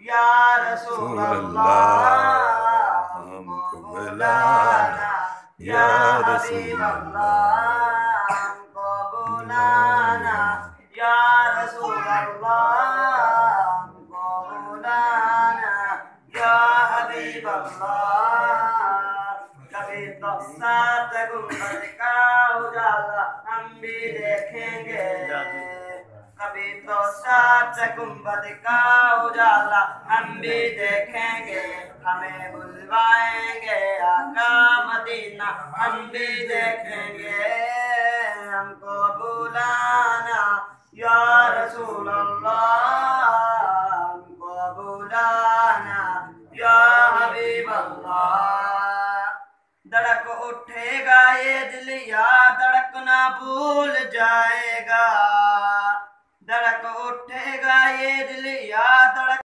या रसूल अल्लाह हमको बुलाना, या हबीब अल्लाह हमको बुलाना, या रसूल अल्लाह हमको बुलाना, या हबीब अल्लाह। कभी तो सात गुंबद का उजाला हम भी देखेंगे, कभी तो सात गुंबद का उजाला हम भी देखेंगे, हमें बुलवाएंगे आका मदीना हम भी देखेंगे, हमको बुलाना या रसूल अल्लाह, हमको बुलाना या हबीब अल्लाह। धड़क उठेगा ये दिल या धड़कना भूल जाए,